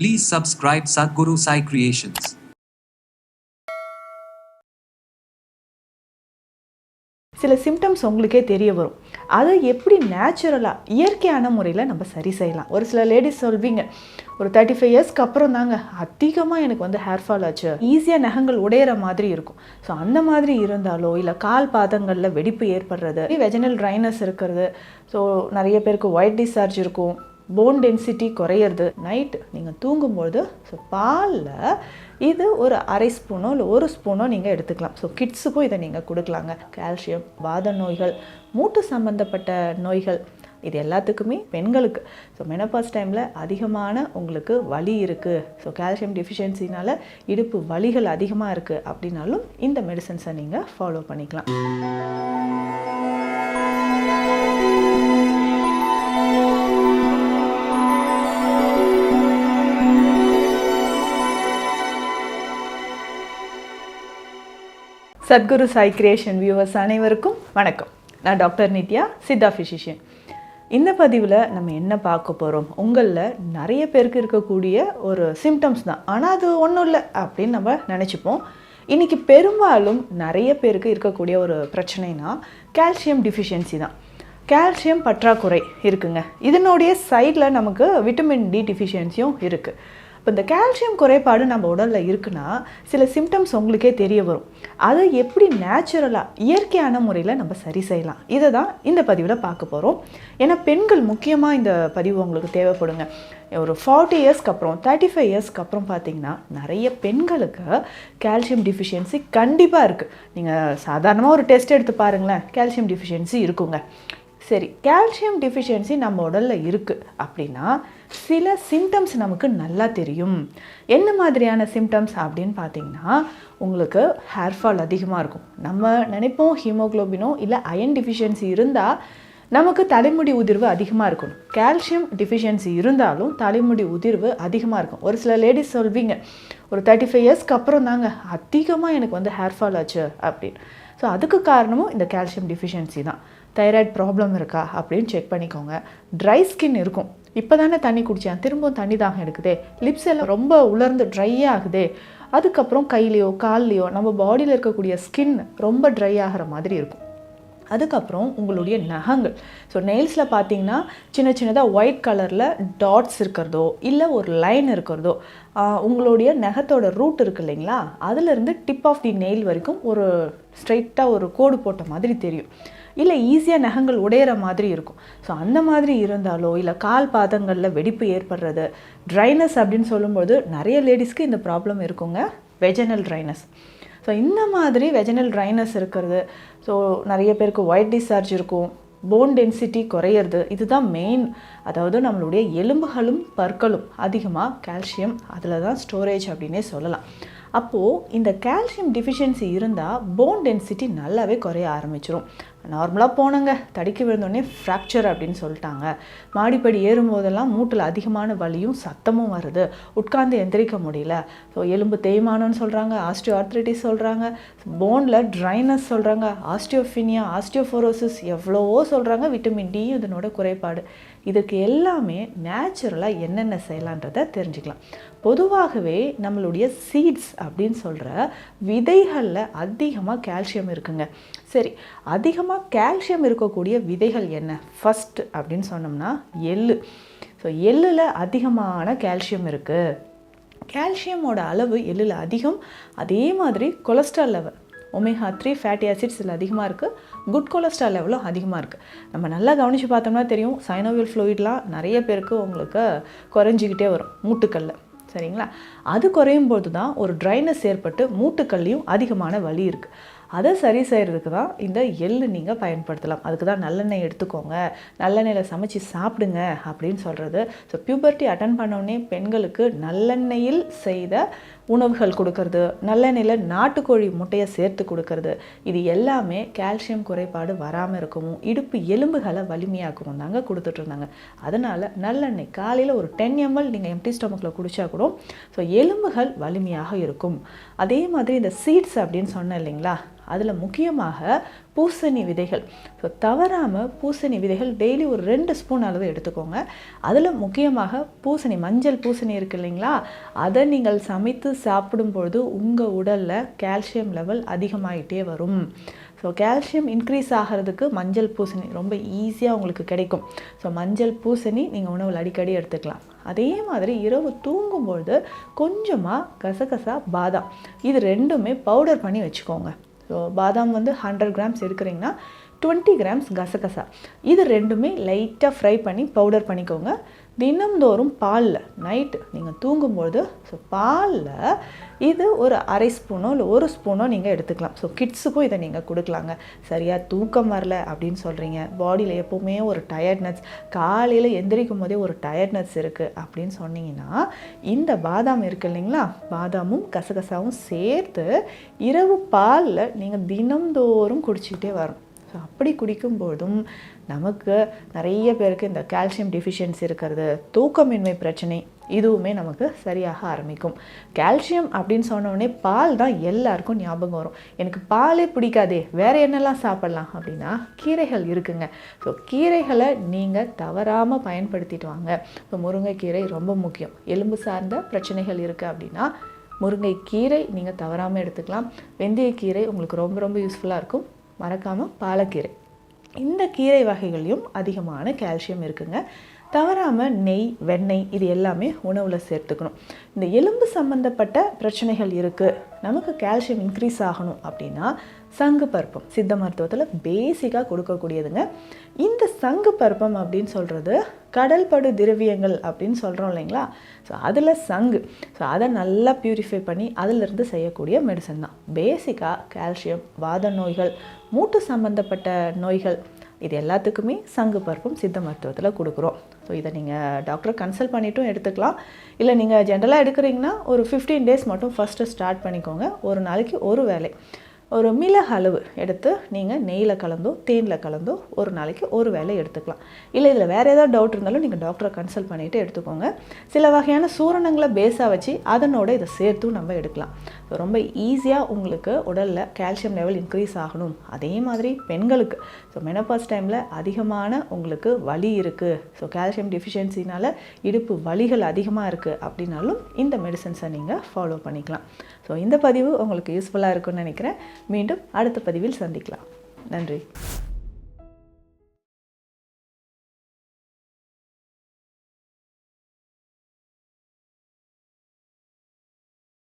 Please subscribe Sadhguru Sai Creations. சில symptoms உங்களுக்கே தெரிய வரும். அதை எப்படி நேச்சுரலாக இயற்கையான முறையில் நம்ம சரி செய்யலாம். ஒரு சில லேடிஸ் சொல்வீங்க, ஒரு 35 இயர்ஸ்க்கு அப்புறம் தாங்க அதிகமாக எனக்கு வந்து ஹேர் ஃபால் ஆச்சு, ஈஸியாக நகங்கள் உடையிற மாதிரி இருக்கும். ஸோ அந்த மாதிரி இருந்தாலோ, இல்லை கால் பாதங்களில் வெடிப்பு ஏற்படுறது, வெஜினல் ட்ரைனஸ் இருக்கிறது, ஸோ நிறைய பேருக்கு ஒயிட் டிஸ்சார்ஜ் இருக்கும், போன் டென்சிட்டி குறையிறது, நைட் நீங்கள் தூங்கும்பொழுது ஸோ பாலில் இது ஒரு அரை ஸ்பூனோ இல்லை ஒரு ஸ்பூனோ நீங்கள் எடுத்துக்கலாம். ஸோ கிட்ஸுக்கும் இதை நீங்கள் கொடுக்கலாங்க. கால்சியம், வாத நோய்கள், மூட்டு சம்மந்தப்பட்ட நோய்கள், இது எல்லாத்துக்குமே பெண்களுக்கு ஸோ மெனோபாஸ் டைமில் அதிகமான உங்களுக்கு வலி இருக்குது, ஸோ கால்சியம் டெஃபிஷியன்சினால் இடுப்பு வலிகள் அதிகமாக இருக்குது அப்படின்னாலும் இந்த மெடிசன்ஸை நீங்கள் ஃபாலோ பண்ணிக்கலாம். சத்குரு சாய் கிரியேஷன் வியூவர்ஸ் அனைவருக்கும் வணக்கம். நான் டாக்டர் நித்யா, சித்தா ஃபிசிஷியன். இந்த பதிவில் நம்ம என்ன பார்க்க போகிறோம், உங்களில் நிறைய பேருக்கு இருக்கக்கூடிய ஒரு சிம்டம்ஸ் தான், ஆனால் அது ஒன்றும் இல்லை அப்படின்னு நம்ம நினச்சிப்போம். இன்றைக்கி பெரும்பாலும் நிறைய பேருக்கு இருக்கக்கூடிய ஒரு பிரச்சனைனா கால்சியம் டிஃபிஷியன்சி தான். கால்சியம் பற்றாக்குறை இருக்குங்க. இதனுடைய சைடில் நமக்கு விட்டமின் டி டிஃபிஷியன்சியும் இருக்குது. இப்போ இந்த கால்சியம் குறைபாடு நம்ம உடலில் இருக்குன்னா சில சிம்டம்ஸ் உங்களுக்கே தெரிய வரும். அதை எப்படி நேச்சுரலாக இயற்கையான முறையில் நம்ம சரி செய்யலாம், இதை தான் இந்த பதிவில் பார்க்க போகிறோம். ஏன்னா பெண்கள் முக்கியமாக இந்த பதிவு உங்களுக்கு தேவைப்படுங்க. ஒரு 40 இயர்ஸ்க்கு அப்புறம் 35 இயர்ஸ்க்கு அப்புறம் பார்த்திங்கன்னா நிறைய பெண்களுக்கு கால்சியம் டிஃபிஷியன்சி கண்டிப்பாக இருக்குது. நீங்கள் சாதாரணமாக ஒரு டெஸ்ட் எடுத்து பாருங்களேன், கால்சியம் டிஃபிஷியன்சி இருக்குங்க. சரி, கால்சியம் டிஃபிஷியன்சி நம்ம உடலில் இருக்குது அப்படின்னா சில சிம்டம்ஸ் நமக்கு நல்லா தெரியும். என்ன மாதிரியான சிம்டம்ஸ் அப்படின்னு பார்த்தீங்கன்னா, உங்களுக்கு ஹேர் ஃபால் அதிகமாக இருக்கும். நம்ம நினைப்போம் ஹீமோக்ளோபினோ இல்லை அயன் டிஃபிஷியன்சி இருந்தால் நமக்கு தலைமுடி உதிர்வு அதிகமாக இருக்கணும். கால்சியம் டிஃபிஷியன்சி இருந்தாலும் தலைமுடி உதிர்வு அதிகமாக இருக்கும். ஒரு சில லேடிஸ் சொல்வீங்க, ஒரு 35 இயர்ஸ்க்கு அப்புறம் தாங்க அதிகமாக எனக்கு வந்து ஹேர் ஃபால் ஆச்சு அப்படின்னு. ஸோ அதுக்கு காரணமும் இந்த கால்சியம் டிஃபிஷியன்சி தான். தைராய்டு ப்ராப்ளம் இருக்கா அப்படின்னு செக் பண்ணிக்கோங்க. ட்ரை ஸ்கின் இருக்கும், இப்போ தானே தண்ணி குடித்தேன், திரும்பவும் தண்ணி தாகம் எடுக்குதே, லிப்ஸ் எல்லாம் ரொம்ப உலர்ந்து ட்ரை ஆகுதே, அதுக்கப்புறம் கையிலையோ கால்லையோ நம்ம பாடியில் இருக்கக்கூடிய ஸ்கின் ரொம்ப ட்ரை ஆகிற மாதிரி இருக்கும். அதுக்கப்புறம் உங்களுடைய நகங்கள், ஸோ நெயில்ஸில் பார்த்தீங்கன்னா சின்ன சின்னதாக ஒயிட் கலரில் டாட்ஸ் இருக்கிறதோ இல்லை ஒரு லைன் இருக்கிறதோ, உங்களுடைய நகத்தோட ரூட் இருக்குது இல்லைங்களா, அதிலிருந்து டிப் ஆஃப் தி நெயில் வரைக்கும் ஒரு ஸ்ட்ரைட்டாக ஒரு கோடு போட்ட மாதிரி தெரியும், இல்லை ஈஸியாக நகங்கள் உடையிற மாதிரி இருக்கும். ஸோ அந்த மாதிரி இருந்தாலோ, இல்லை கால் பாதங்களில் வெடிப்பு ஏற்படுறது, ட்ரைனஸ் அப்படின்னு சொல்லும்போது நிறைய லேடிஸ்க்கு இந்த ப்ராப்ளம் இருக்குங்க, வெஜினல் ட்ரைனஸ். ஸோ இந்த மாதிரி வெஜினல் ட்ரைனஸ் இருக்கிறது, ஸோ நிறைய பேருக்கு ஒயிட் டிஸ்சார்ஜ் இருக்கும், போன் டென்சிட்டி குறையிறது, இதுதான் மெயின். அதாவது நம்மளுடைய எலும்புகளும் பற்களும் அதிகமாக கால்சியம் அதில் தான் ஸ்டோரேஜ் அப்படின்னே சொல்லலாம். அப்போது இந்த கால்சியம் டிஃபிஷியன்சி இருந்தால் போன் டென்சிட்டி நல்லாவே குறைய ஆரம்பிச்சிடும். நார்மலாக போனங்க, தடிக்க விழுந்தோடனே ஃப்ராக்சர் அப்படின்னு சொல்லிட்டாங்க. மாடிப்படி ஏறும்போதெல்லாம் மூட்டில் அதிகமான வலியும் சத்தமும் வருது, உட்கார்ந்து எந்திரிக்க முடியல, ஸோ எலும்பு தேய்மானம்னு சொல்கிறாங்க, ஆஸ்டியோ ஆர்த்ரைட்டிஸ் சொல்கிறாங்க, போனில் ட்ரைனஸ் சொல்கிறாங்க, ஆஸ்டியோஃபினியா, ஆஸ்டியோஃபோரோசிஸ், எவ்வளவோ சொல்கிறாங்க. விட்டமின் டி இதனோட குறைபாடு. இதுக்கு எல்லாமே நேச்சுரலாக என்னென்ன செய்யலான்றதை தெரிஞ்சுக்கலாம். பொதுவாகவே நம்மளுடைய சீட்ஸ் அப்படின்னு சொல்கிற விதைகளில் அதிகமாக கால்சியம் இருக்குங்க. சரி, அதிகமாக கால்சியம் இருக்கக்கூடிய விதைகள் என்ன ஃபஸ்ட்டு அப்படின்னு சொன்னோம்னா எள்ளு. ஸோ எள்ளில் அதிகமான கால்சியம் இருக்குது. கால்சியமோட அளவு எள்ளில் அதிகம். அதே மாதிரி cholesterol level, omega 3 fatty acids இதில் அதிகமாக இருக்குது. குட் கொலஸ்ட்ரால் லெவலும் அதிகமாக இருக்குது. நம்ம நல்லா கவனித்து பார்த்தோம்னா தெரியும், சைனோவியல் ஃப்ளூயிட்லாம் நிறைய பேருக்கு உங்களுக்கு குறைஞ்சிக்கிட்டே வரும் மூட்டுக்களில், சரிங்களா? அது குறையும் போது தான் ஒரு ட்ரைனஸ் ஏற்பட்டு மூட்டுக்கள்லையும் அதிகமான வலி இருக்குது. அதை சரி செய்கிறதுக்கு தான் இந்த எள்ளு நீங்கள் பயன்படுத்தலாம். அதுக்கு தான் நல்லெண்ணெய் எடுத்துக்கோங்க, நல்லெண்ணெயில் சமைச்சு சாப்பிடுங்க அப்படின்னு சொல்கிறது. ஸோ பியூபர்ட்டி அட்டன் பண்ணோடனே பெண்களுக்கு நல்லெண்ணெயில் செய்த உணவுகள் கொடுக்கறது, நல்லெண்ணெயில் நாட்டுக்கோழி முட்டையை சேர்த்து கொடுக்கறது, இது எல்லாமே கால்சியம் குறைபாடு வராமல் இருக்கவும் இடுப்பு எலும்புகளை வலிமையாக்கவும் தாங்க கொடுத்துட்ருந்தாங்க. அதனால் நல்லெண்ணெய் காலையில் ஒரு 10 ml நீங்கள் எம்டி ஸ்டொமக்கில் குடித்தா கூட ஸோ எலும்புகள் வலிமையாக இருக்கும். அதே மாதிரி இந்த சீட்ஸ் அப்படின்னு சொன்னேன் இல்லைங்களா, அதில் முக்கியமாக பூசணி விதைகள். ஸோ தவறாமல் பூசணி விதைகள் டெய்லி ஒரு 2 ஸ்பூன் அளவு எடுத்துக்கோங்க. அதில் முக்கியமாக பூசணி, மஞ்சள் பூசணி இருக்குது இல்லைங்களா, அதை நீங்கள் சமைத்து சாப்பிடும்பொழுது உங்கள் உடலில் கால்சியம் லெவல் அதிகமாகிட்டே வரும். ஸோ கால்சியம் இன்க்ரீஸ் ஆகிறதுக்கு மஞ்சள் பூசணி ரொம்ப ஈஸியாக உங்களுக்கு கிடைக்கும். ஸோ மஞ்சள் பூசணி நீங்கள் உணவில் அடிக்கடி எடுத்துக்கலாம். அதே மாதிரி இரவு தூங்கும்பொழுது கொஞ்சமாக கசகசா, பாதாம், இது ரெண்டுமே பவுடர் பண்ணி வச்சுக்கோங்க. ஸோ பாதாம் 100 கிராம்ஸ் எடுக்கிறீங்கன்னா 20 கிராம்ஸ் கசகசா, இது ரெண்டுமே லைட்டாக ஃப்ரை பண்ணி பவுடர் பண்ணிக்கோங்க. தினம்தோறும் பாலில் நைட்டு நீங்கள் தூங்கும்பொழுது ஸோ பாலில் இது ஒரு அரை ஸ்பூனோ இல்லை 1 ஸ்பூனோ நீங்கள் எடுத்துக்கலாம். ஸோ கிட்ஸுக்கும் இதை நீங்கள் கொடுக்கலாங்க. சரியாக தூக்கம் வரல அப்படின்னு சொல்கிறீங்க, பாடியில் எப்போவுமே ஒரு டயர்ட்னஸ், காலையில் எந்திரிக்கும் போதே ஒரு டயர்ட்னஸ் இருக்குது அப்படின்னு சொன்னீங்கன்னா இந்த பாதாம் இருக்குது இல்லைங்களா, பாதாமும் கசகசாவும் சேர்த்து இரவு பாலில் நீங்கள் தினம்தோறும் குடிச்சிக்கிட்டே வரும். ஸோ அப்படி குடிக்கும்போதும் நமக்கு நிறைய பேருக்கு இந்த கால்சியம் டெஃபிஷியன்சி இருக்கிறது, தூக்கமின்மை பிரச்சனை, இதுவுமே நமக்கு சரியாக ஆரம்பிக்கும். கால்சியம் அப்படின்னு சொன்னோடனே பால் தான் எல்லாருக்கும் ஞாபகம் வரும். எனக்கு பாலே பிடிக்காதே, வேறு என்னெல்லாம் சாப்பிட்லாம் அப்படின்னா கீரைகள் இருக்குங்க. ஸோ கீரைகளை நீங்கள் தவறாமல் பயன்படுத்திட்டு வாங்க. இப்போ முருங்கைக்கீரை ரொம்ப முக்கியம். எலும்பு சார்ந்த பிரச்சனைகள் இருக்குது அப்படின்னா முருங்கைக்கீரை நீங்கள் தவறாமல் எடுத்துக்கலாம். வெந்தயக்கீரை உங்களுக்கு ரொம்ப ரொம்ப யூஸ்ஃபுல்லாக இருக்கும். மறக்காமல் பாலக்கீரை, இந்த கீரை வகைகளையும் அதிகமான கால்சியம் இருக்குங்க. தவறாமல் நெய், வெண்ணெய், இது எல்லாமே உணவில் சேர்த்துக்கணும். இந்த எலும்பு சம்மந்தப்பட்ட பிரச்சனைகள் இருக்குது, நமக்கு கால்சியம் இன்க்ரீஸ் ஆகணும் அப்படின்னா சங்கு பருப்பம் சித்த மருத்துவத்தில் பேசிக்காக கொடுக்கக்கூடியதுங்க. இந்த சங்கு பருப்பம் அப்படின்னு சொல்கிறது கடல் படு திரவியங்கள் அப்படின்னு சொல்கிறோம் இல்லைங்களா, ஸோ அதில் சங்கு, ஸோ அதை நல்லா பியூரிஃபை பண்ணி அதிலிருந்து செய்யக்கூடிய மெடிசன் தான். பேசிக்காக கால்சியம், வாத நோய்கள், மூட்டு சம்மந்தப்பட்ட நோய்கள், இது எல்லாத்துக்குமே சங்கு பருப்பும் சித்த மருத்துவத்தில் கொடுக்குறோம். ஸோ இதை நீங்கள் டாக்டரை கன்சல்ட் பண்ணிவிட்டும் எடுத்துக்கலாம். இல்லை நீங்கள் ஜென்ரலாக எடுக்கிறீங்கன்னா ஒரு 15 டேஸ் மட்டும் ஃபஸ்ட்டு ஸ்டார்ட் பண்ணிக்கோங்க. ஒரு நாளைக்கு ஒரு வேளை ஒரு மிளகு அளவு எடுத்து நீங்கள் நெய்யில் கலந்தோ தேனில் கலந்தோ ஒரு நாளைக்கு ஒரு வேளை எடுத்துக்கலாம். இல்லை இதில் வேறு ஏதாவது டவுட் இருந்தாலும் நீங்கள் டாக்டரை கன்சல்ட் பண்ணிவிட்டு எடுத்துக்கோங்க. சில வகையான சூரணங்களை பேஸாக வச்சு அதனோட இதை சேர்த்தும் நம்ம எடுக்கலாம். ஸோ ரொம்ப ஈஸியாக உங்களுக்கு உடலில் கால்சியம் லெவல் இன்க்ரீஸ் ஆகணும். அதே மாதிரி பெண்களுக்கு ஸோ மெனோபாஸ் டைமில் அதிகமான உங்களுக்கு வலி இருக்குது, ஸோ கால்சியம் டெஃபிஷியன்சினால் இடுப்பு வலிகள் அதிகமாக இருக்குது அப்படின்னாலும் இந்த மெடிசன்ஸை நீங்கள் ஃபாலோ பண்ணிக்கலாம். ஸோ இந்த பதிவு உங்களுக்கு யூஸ்ஃபுல்லாக இருக்குன்னு நினைக்கிறேன். மீண்டும் அடுத்த பதிவில் சந்திக்கலாம். நன்றி.